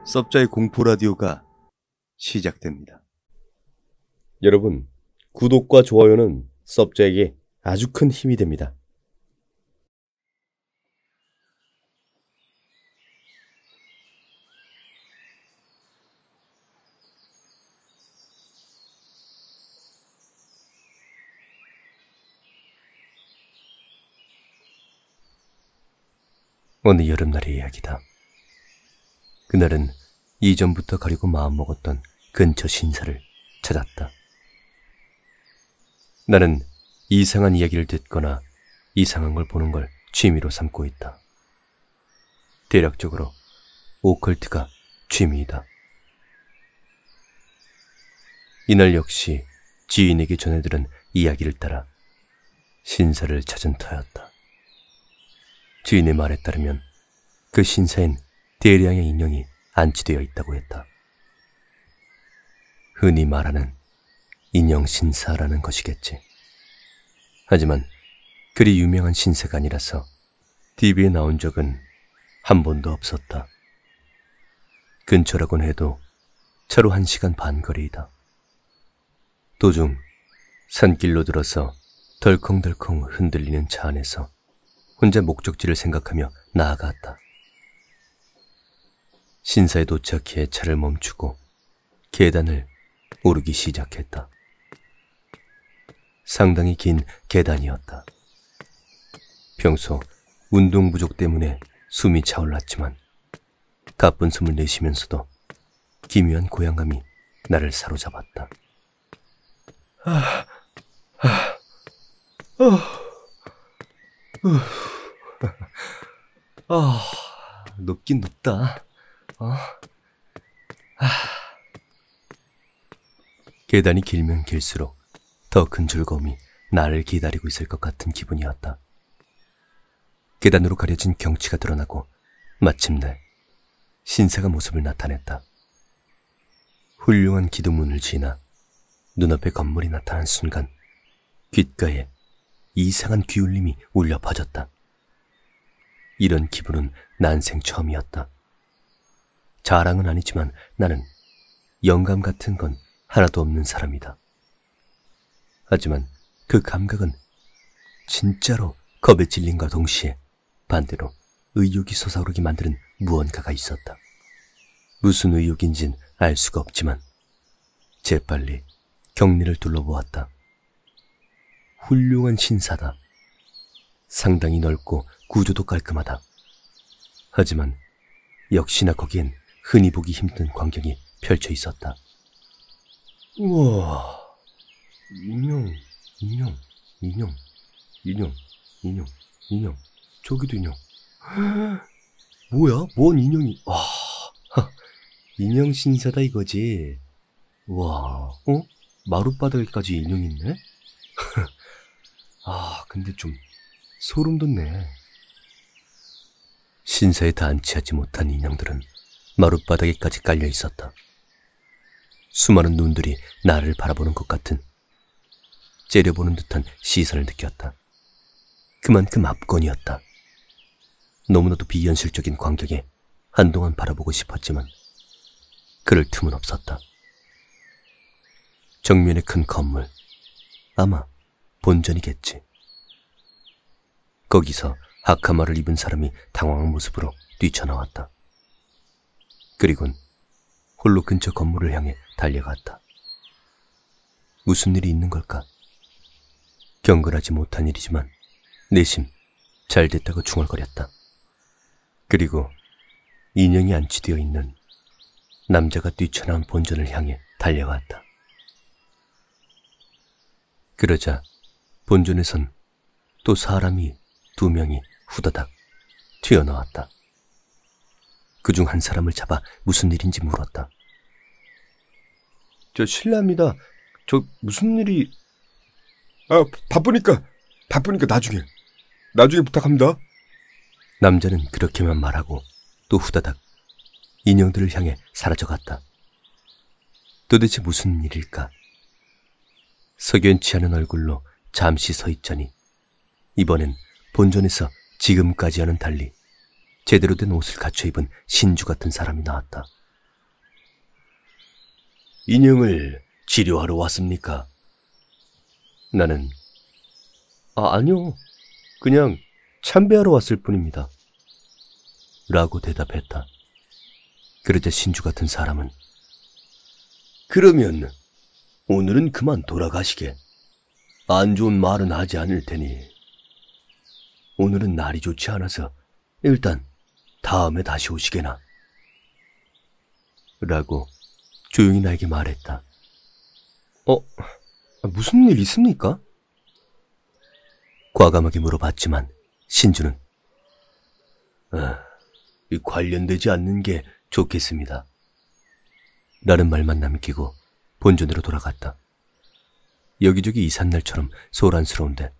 섭자의 공포라디오가 시작됩니다. 여러분, 구독과 좋아요는 섭자에게 아주 큰 힘이 됩니다. 어느 여름날의 이야기다. 그날은 이전부터 가리고 마음먹었던 근처 신사를 찾았다. 나는 이상한 이야기를 듣거나 이상한 걸 보는 걸 취미로 삼고 있다. 대략적으로 오컬트가 취미이다. 이날 역시 지인에게 전해들은 이야기를 따라 신사를 찾은 터였다. 지인의 말에 따르면 그 신사엔 대량의 인형이 안치되어 있다고 했다. 흔히 말하는 인형 신사라는 것이겠지. 하지만 그리 유명한 신사가 아니라서 TV에 나온 적은 한 번도 없었다. 근처라곤 해도 차로 1시간 반 거리이다. 도중 산길로 들어서 덜컹덜컹 흔들리는 차 안에서 혼자 목적지를 생각하며 나아갔다. 신사에 도착해 차를 멈추고 계단을 오르기 시작했다. 상당히 긴 계단이었다. 평소 운동 부족 때문에 숨이 차올랐지만 가쁜 숨을 내쉬면서도 기묘한 고향감이 나를 사로잡았다. 높긴 높다. 계단이 길면 길수록 더 큰 즐거움이 나를 기다리고 있을 것 같은 기분이었다. 계단으로 가려진 경치가 드러나고 마침내 신사가 모습을 나타냈다. 훌륭한 기둥문을 지나 눈앞에 건물이 나타난 순간 귓가에 이상한 귀울림이 울려 퍼졌다. 이런 기분은 난생 처음이었다. 자랑은 아니지만 나는 영감 같은 건 하나도 없는 사람이다. 하지만 그 감각은 진짜로 겁에 질림과 동시에 반대로 의욕이 솟아오르게 만드는 무언가가 있었다. 무슨 의욕인진 알 수가 없지만 재빨리 경리를 둘러보았다. 훌륭한 신사다. 상당히 넓고 구조도 깔끔하다. 하지만 역시나 거기엔 흔히 보기 힘든 광경이 펼쳐 있었다. 우와, 인형, 저기도 인형. 뭐야? 뭔 인형이? 인형 신사다 이거지. 와, 마룻바닥에까지 인형 있네? 근데 좀 소름 돋네. 신사에 다 안치하지 못한 인형들은 마룻바닥에까지 깔려 있었다. 수많은 눈들이 나를 바라보는 것 같은, 째려보는 듯한 시선을 느꼈다. 그만큼 압권이었다. 너무나도 비현실적인 광경에 한동안 바라보고 싶었지만 그럴 틈은 없었다. 정면에 큰 건물, 아마 본전이겠지. 거기서 하카마를 입은 사람이 당황한 모습으로 뛰쳐나왔다. 그리곤 홀로 근처 건물을 향해 달려갔다. 무슨 일이 있는 걸까? 경건하지 못한 일이지만 내심 잘 됐다고 중얼거렸다. 그리고 인형이 안치되어 있는 남자가 뛰쳐나온 본전을 향해 달려갔다. 그러자 본전에선 또 사람이 2명이 후다닥 튀어나왔다. 그중 한 사람을 잡아 무슨 일인지 물었다. 저 실례합니다. 저 무슨 일이... 바쁘니까 나중에 부탁합니다. 남자는 그렇게만 말하고 또 후다닥 인형들을 향해 사라져갔다. 도대체 무슨 일일까? 석연치 않은 얼굴로 잠시 서 있자니 이번엔 본전에서 지금까지와는 달리 제대로 된 옷을 갖춰 입은 신주 같은 사람이 나왔다. 인형을 치료하러 왔습니까? 나는 아니요. 그냥 참배하러 왔을 뿐입니다. 라고 대답했다. 그러자 신주 같은 사람은 그러면 오늘은 그만 돌아가시게. 안 좋은 말은 하지 않을 테니. 오늘은 날이 좋지 않아서 일단 다음에 다시 오시게나. 라고 조용히 나에게 말했다. 무슨 일 있습니까? 과감하게 물어봤지만 신주는 관련되지 않는 게 좋겠습니다. 라는 말만 남기고 본전으로 돌아갔다. 여기저기 이삿날처럼 소란스러운데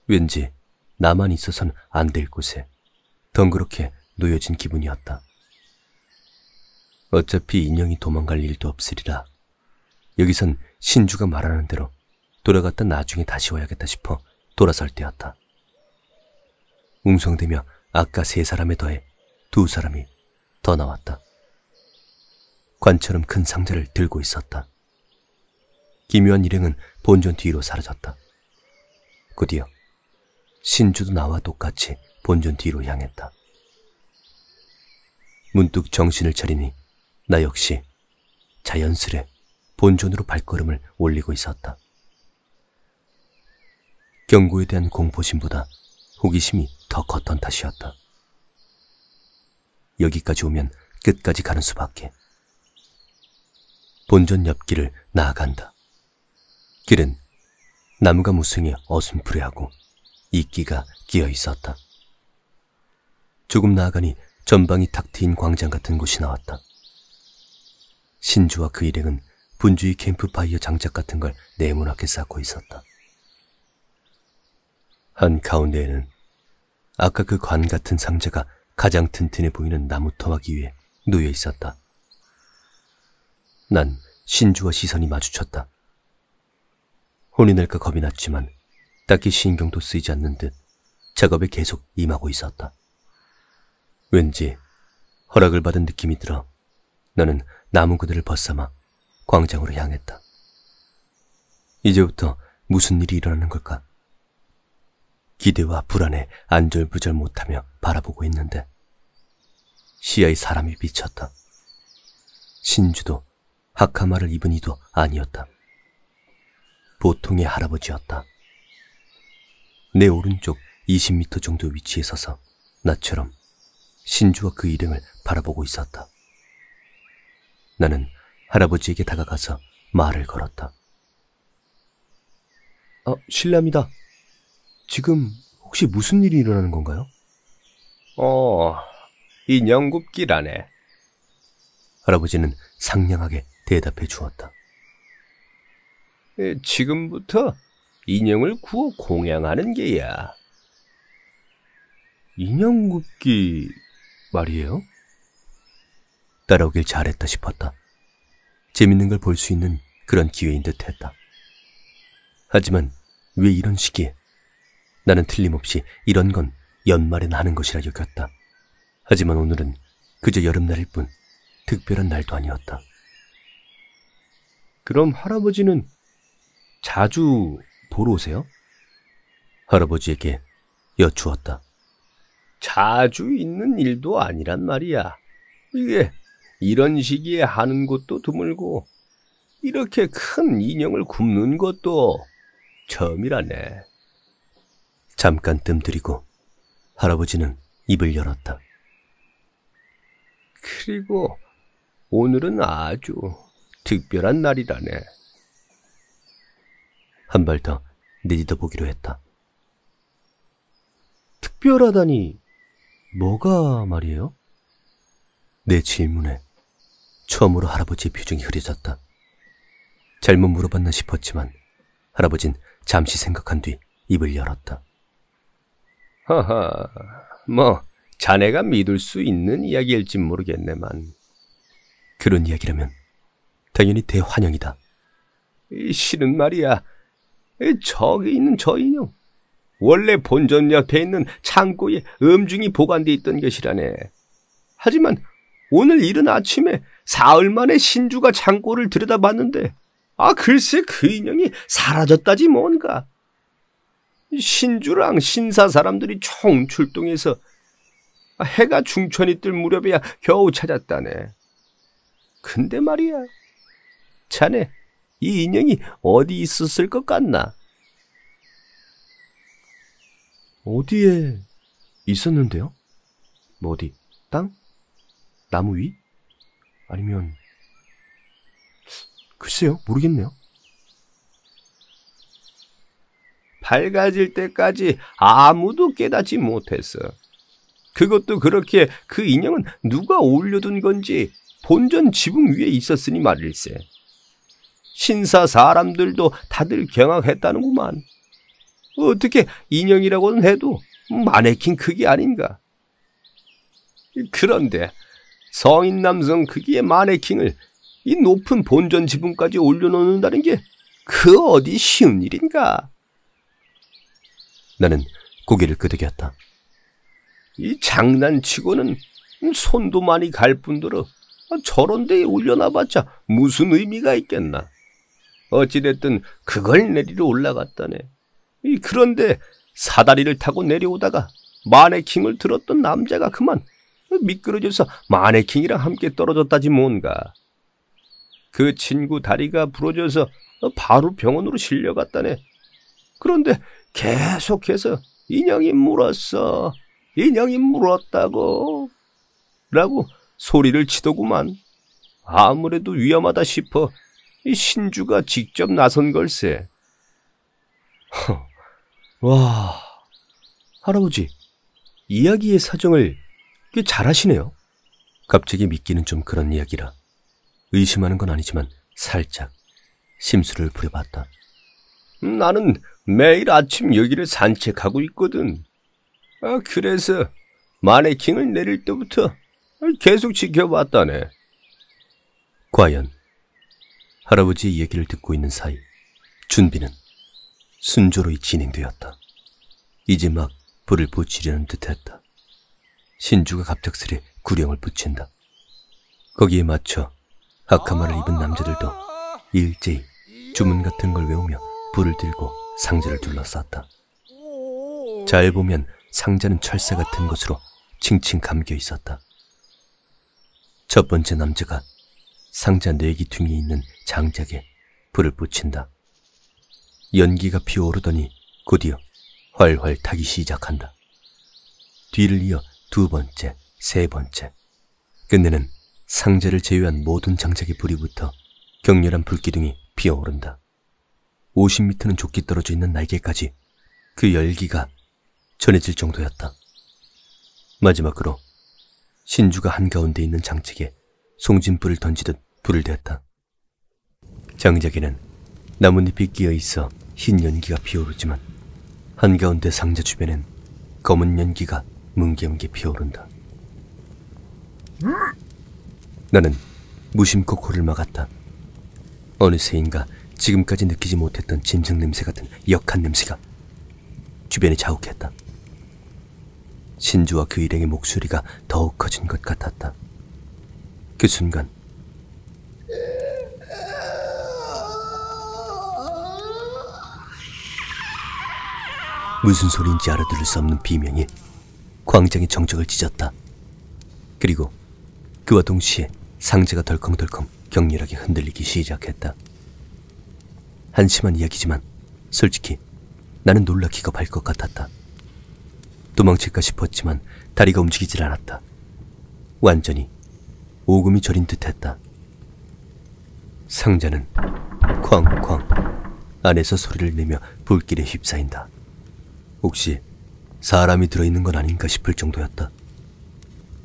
왠지 나만 있어선 안 될 곳에 덩그렇게 놓여진 기분이었다. 어차피 인형이 도망갈 일도 없으리라 여기선 신주가 말하는 대로 돌아갔다 나중에 다시 와야겠다 싶어 돌아설 때였다. 웅성대며 아까 3사람에 더해 2사람이 더 나왔다. 관처럼 큰 상자를 들고 있었다. 기묘한 일행은 본전 뒤로 사라졌다. 곧이어 신주도 나와 똑같이 본전 뒤로 향했다. 문득 정신을 차리니 나 역시 자연스레 본전으로 발걸음을 올리고 있었다. 경고에 대한 공포심보다 호기심이 더 컸던 탓이었다. 여기까지 오면 끝까지 가는 수밖에. 본전 옆길을 나아간다. 길은 나무가 무성해 어슴푸레하고 이끼가 끼어 있었다. 조금 나아가니 전방이 탁 트인 광장 같은 곳이 나왔다. 신주와 그 일행은 분주히 캠프파이어 장작 같은 걸 네모나게 쌓고 있었다. 한가운데에는 아까 그 관 같은 상자가 가장 튼튼해 보이는 나무 토막이 위에 놓여 있었다. 난 신주와 시선이 마주쳤다. 혼이 날까 겁이 났지만 딱히 신경도 쓰이지 않는 듯 작업에 계속 임하고 있었다. 왠지 허락을 받은 느낌이 들어 나는 나무 그늘을 벗삼아 광장으로 향했다. 이제부터 무슨 일이 일어나는 걸까? 기대와 불안에 안절부절 못하며 바라보고 있는데 시야에 사람이 비쳤다. 신주도 하카마를 입은 이도 아니었다. 보통의 할아버지였다. 내 오른쪽 20m 정도 위치에 서서 나처럼 신주와 그 일행을 바라보고 있었다. 나는 할아버지에게 다가가서 말을 걸었다. 실례합니다. 지금 혹시 무슨 일이 일어나는 건가요? 인형 굽기라네. 할아버지는 상냥하게 대답해 주었다. 지금부터 인형을 구워 공양하는 게야. 인형 굽기 말이에요? 따라오길 잘했다 싶었다. 재밌는 걸 볼 수 있는 그런 기회인 듯 했다. 하지만 왜 이런 시기에? 나는 틀림없이 이런 건 연말엔 하는 것이라 여겼다. 하지만 오늘은 그저 여름날일 뿐 특별한 날도 아니었다. 그럼 할아버지는 자주 보러 오세요? 할아버지에게 여쭈었다. 자주 있는 일도 아니란 말이야. 이게 이런 시기에 하는 것도 드물고 이렇게 큰 인형을 굽는 것도 처음이라네. 잠깐 뜸들이고 할아버지는 입을 열었다. 그리고 오늘은 아주 특별한 날이라네. 한 발 더 내딛어 보기로 했다. 특별하다니 뭐가 말이에요? 내 질문에 처음으로 할아버지의 표정이 흐려졌다. 잘못 물어봤나 싶었지만 할아버진 잠시 생각한 뒤 입을 열었다. 하하, 뭐 자네가 믿을 수 있는 이야기일진 모르겠네만. 그런 이야기라면 당연히 대환영이다. 실은 말이야, 저기 있는 저 인형 원래 본전 옆에 있는 창고에 엄중히 보관돼 있던 것이라네. 하지만 오늘 이른 아침에 사흘 만에 신주가 창고를 들여다봤는데 글쎄 그 인형이 사라졌다지 뭔가. 신주랑 신사 사람들이 총 출동해서 해가 중천이 뜰 무렵에야 겨우 찾았다네. 근데 말이야, 자네 이 인형이 어디 있었을 것 같나? 어디에 있었는데요? 뭐 어디? 땅? 나무 위? 아니면 글쎄요, 모르겠네요. 밝아질 때까지 아무도 깨닫지 못했어. 그것도 그렇게 그 인형은 누가 올려둔 건지 본전 지붕 위에 있었으니 말일세. 신사 사람들도 다들 경악했다는구만. 어떻게 인형이라고는 해도 마네킹 크기 아닌가. 그런데 성인 남성 크기의 마네킹을 이 높은 본전 지붕까지 올려놓는다는 게 그 어디 쉬운 일인가? 나는 고개를 끄덕였다. 이 장난치고는 손도 많이 갈 뿐더러 저런 데에 올려놔봤자 무슨 의미가 있겠나. 어찌됐든 그걸 내리러 올라갔다네. 그런데 사다리를 타고 내려오다가 마네킹을 들었던 남자가 그만 미끄러져서 마네킹이랑 함께 떨어졌다지 뭔가. 그 친구 다리가 부러져서 바로 병원으로 실려갔다네. 그런데 계속해서 인형이 물었어. 인형이 물었다고. 라고 소리를 치더구만. 아무래도 위험하다 싶어 이 신주가 직접 나선 걸세. 와, 할아버지, 이야기의 사정을 꽤 잘하시네요. 갑자기 믿기는 좀 그런 이야기라 의심하는 건 아니지만 살짝 심술을 부려봤다. 나는 매일 아침 여기를 산책하고 있거든. 그래서 마네킹을 내릴 때부터 계속 지켜봤다네. 과연 할아버지의 이야기를 듣고 있는 사이 준비는 순조로이 진행되었다. 이제 막 불을 붙이려는 듯했다. 신주가 갑작스레 구령을 붙인다. 거기에 맞춰 아카마를 입은 남자들도 일제히 주문 같은 걸 외우며 불을 들고 상자를 둘러쌌다. 잘 보면 상자는 철사 같은 것으로 칭칭 감겨 있었다. 첫 번째 남자가 상자 내기퉁이 있는 장작에 불을 붙인다. 연기가 피어오르더니 곧이어 활활 타기 시작한다. 뒤를 이어 두 번째, 세 번째, 끝내는 상자를 제외한 모든 장작에 불이 붙어 격렬한 불기둥이 피어오른다. 50m는 좁게 떨어져 있는 날개까지 그 열기가 전해질 정도였다. 마지막으로 신주가 한가운데 있는 장책에 송진불을 던지듯 불을 대었다. 장작에는 나뭇잎이 끼어 있어 흰 연기가 피어오르지만 한가운데 상자 주변엔 검은 연기가 뭉게뭉게 피어오른다. 나는 무심코 코를 막았다. 어느새인가 지금까지 느끼지 못했던 짐승 냄새 같은 역한 냄새가 주변에 자욱했다. 신주와 그 일행의 목소리가 더욱 커진 것 같았다. 그 순간 무슨 소리인지 알아들을 수 없는 비명이 광장의 정적을 찢었다. 그리고 그와 동시에 상자가 덜컹덜컹 격렬하게 흔들리기 시작했다. 한심한 이야기지만 솔직히 나는 놀라 기겁할 것 같았다. 도망칠까 싶었지만 다리가 움직이질 않았다. 완전히 오금이 저린 듯했다. 상자는 쾅쾅 안에서 소리를 내며 불길에 휩싸인다. 혹시 사람이 들어있는 건 아닌가 싶을 정도였다.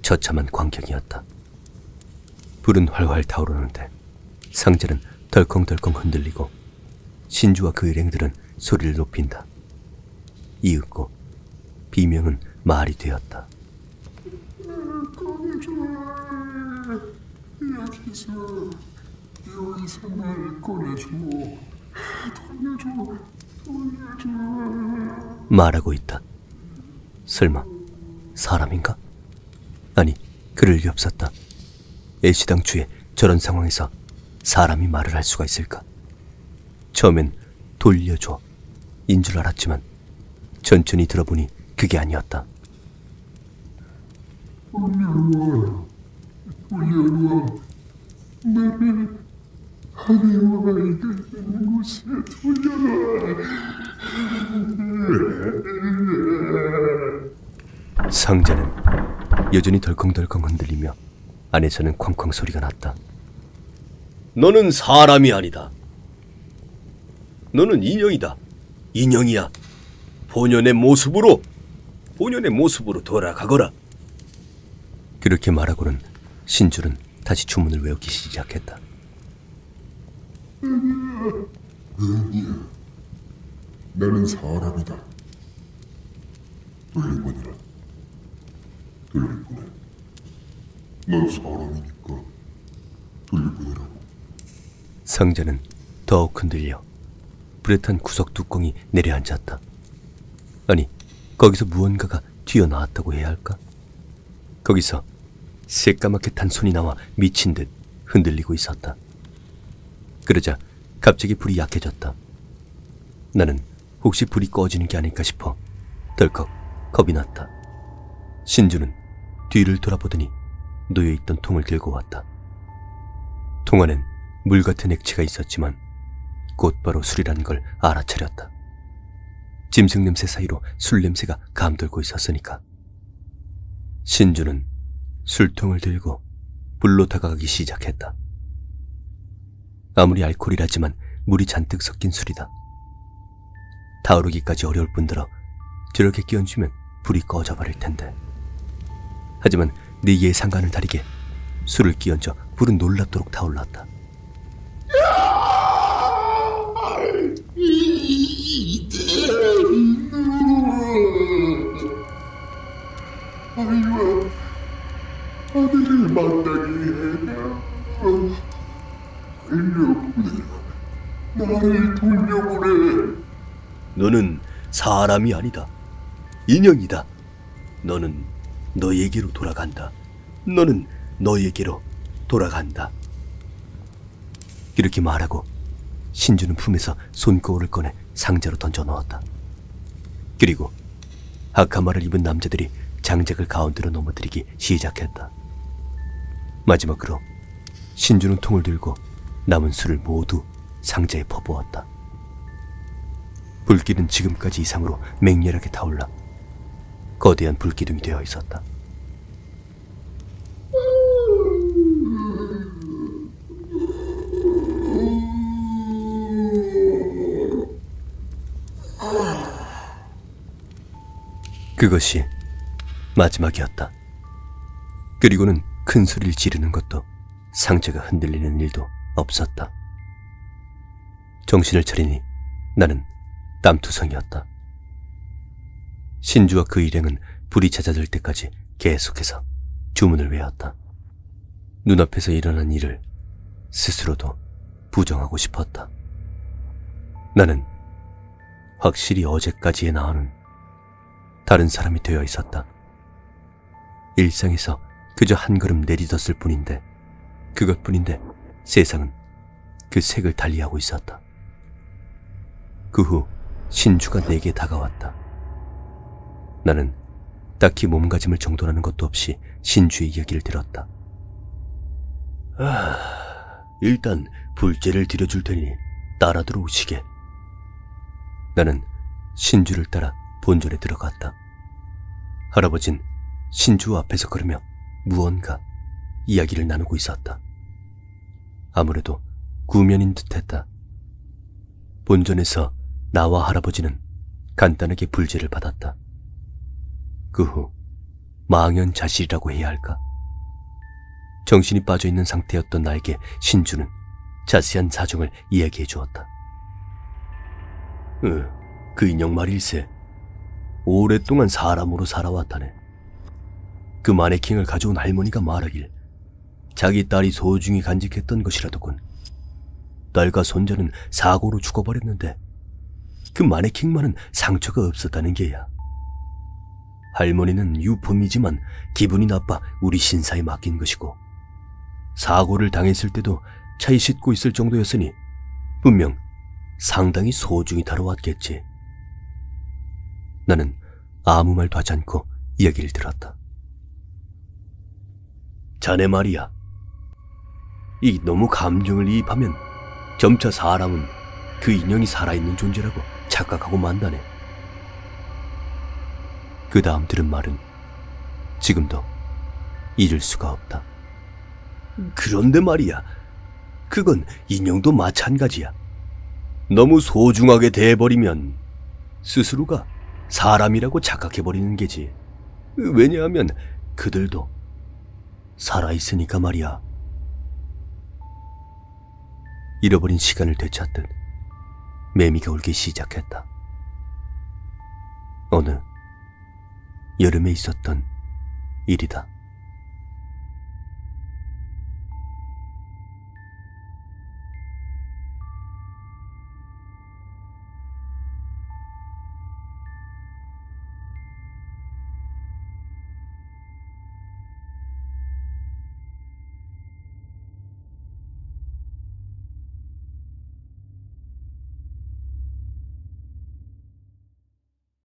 처참한 광경이었다. 불은 활활 타오르는데 상자는 덜컹덜컹 흔들리고 신주와 그 일행들은 소리를 높인다. 이윽고 비명은 말이 되었다. 여기서 날 꺼내줘. 돌려줘. 말하고 있다. 설마 사람인가? 아니, 그럴 리 없었다. 애시당초에 저런 상황에서 사람이 말을 할 수가 있을까? 처음엔 돌려줘 인 줄 알았지만 천천히 들어보니 그게 아니었다. 돌려와, 돌려와. 나를 아내와 아이가 있는 곳에 돌려라. 상자는 여전히 덜컹덜컹 흔들리며 안에서는 쾅쾅 소리가 났다. 너는 사람이 아니다. 너는 인형이다. 인형이야. 본연의 모습으로 돌아가거라. 그렇게 말하고는 신줄은 다시 주문을 외우기 시작했다. 아니야. 나는 사람이다. 돌려보내라. 돌려보내. 넌 사람이니까 돌려보내라고. 상자는 더욱 흔들려 불에 탄 구석 뚜껑이 내려앉았다. 아니, 거기서 무언가가 튀어나왔다고 해야 할까? 거기서 새까맣게 탄 손이 나와 미친 듯 흔들리고 있었다. 그러자 갑자기 불이 약해졌다. 나는 혹시 불이 꺼지는 게 아닐까 싶어 덜컥 겁이 났다. 신주는 뒤를 돌아보더니 놓여있던 통을 들고 왔다. 통 안엔 물 같은 액체가 있었지만 곧바로 술이라는 걸 알아차렸다. 짐승 냄새 사이로 술 냄새가 감돌고 있었으니까. 신주는 술통을 들고 불로 다가가기 시작했다. 아무리 알코올이라지만 물이 잔뜩 섞인 술이다. 타오르기까지 어려울 뿐더러 저렇게 끼얹으면 불이 꺼져버릴 텐데. 하지만 내 예상과는 다르게 술을 끼얹어 불은 놀랍도록 타올랐다. 아이와 아내를 만나게 해라. 돌려보내라. 나를 돌려보내. 너는 사람이 아니다. 인형이다. 너는 너에게로 돌아간다. 너는 너에게로 돌아간다. 이렇게 말하고 신주는 품에서 손거울을 꺼내 상자로 던져 넣었다. 그리고 하카마를 입은 남자들이 장작을 가운데로 넘어뜨리기 시작했다. 마지막으로 신주는 통을 들고 남은 술을 모두 상자에 퍼부었다. 불길은 지금까지 이상으로 맹렬하게 타올라 거대한 불기둥이 되어 있었다. 그것이 마지막이었다. 그리고는 큰 소리를 지르는 것도 상자가 흔들리는 일도 없었다. 정신을 차리니 나는 땀투성이었다. 신주와 그 일행은 불이 잦아들 때까지 계속해서 주문을 외웠다. 눈앞에서 일어난 일을 스스로도 부정하고 싶었다. 나는 확실히 어제까지의 나와는 다른 사람이 되어 있었다. 일상에서 그저 한 걸음 내딛었을 뿐인데, 그것뿐인데 세상은 그 색을 달리하고 있었다. 그 후 신주가 내게 다가왔다. 나는 딱히 몸가짐을 정돈하는 것도 없이 신주의 이야기를 들었다. 일단 불제를 드려줄 테니 따라 들어오시게. 나는 신주를 따라 본전에 들어갔다. 할아버진 신주 앞에서 걸으며 무언가 이야기를 나누고 있었다. 아무래도 구면인 듯했다. 본전에서 나와 할아버지는 간단하게 불제를 받았다. 그 후 망연자실이라고 해야 할까? 정신이 빠져있는 상태였던 나에게 신주는 자세한 사정을 이야기해 주었다. 그 인형 말일세. 오랫동안 사람으로 살아왔다네. 그 마네킹을 가져온 할머니가 말하길 자기 딸이 소중히 간직했던 것이라더군. 딸과 손자는 사고로 죽어버렸는데 그 마네킹만은 상처가 없었다는 게야. 할머니는 유품이지만 기분이 나빠 우리 신사에 맡긴 것이고, 사고를 당했을 때도 차에 싣고 있을 정도였으니 분명 상당히 소중히 다뤄왔겠지. 나는 아무 말도 하지 않고 이야기를 들었다. 자네 말이야. 이 너무 감정을 이입하면 점차 사람은 그 인형이 살아있는 존재라고 착각하고 만다네. 그 다음 들은 말은 지금도 잊을 수가 없다. 그런데 말이야, 그건 인형도 마찬가지야. 너무 소중하게 대해버리면 스스로가 사람이라고 착각해버리는 게지. 왜냐하면 그들도 살아있으니까 말이야. 잃어버린 시간을 되찾듯 매미가 울기 시작했다. 어느 여름에 있었던 일이다.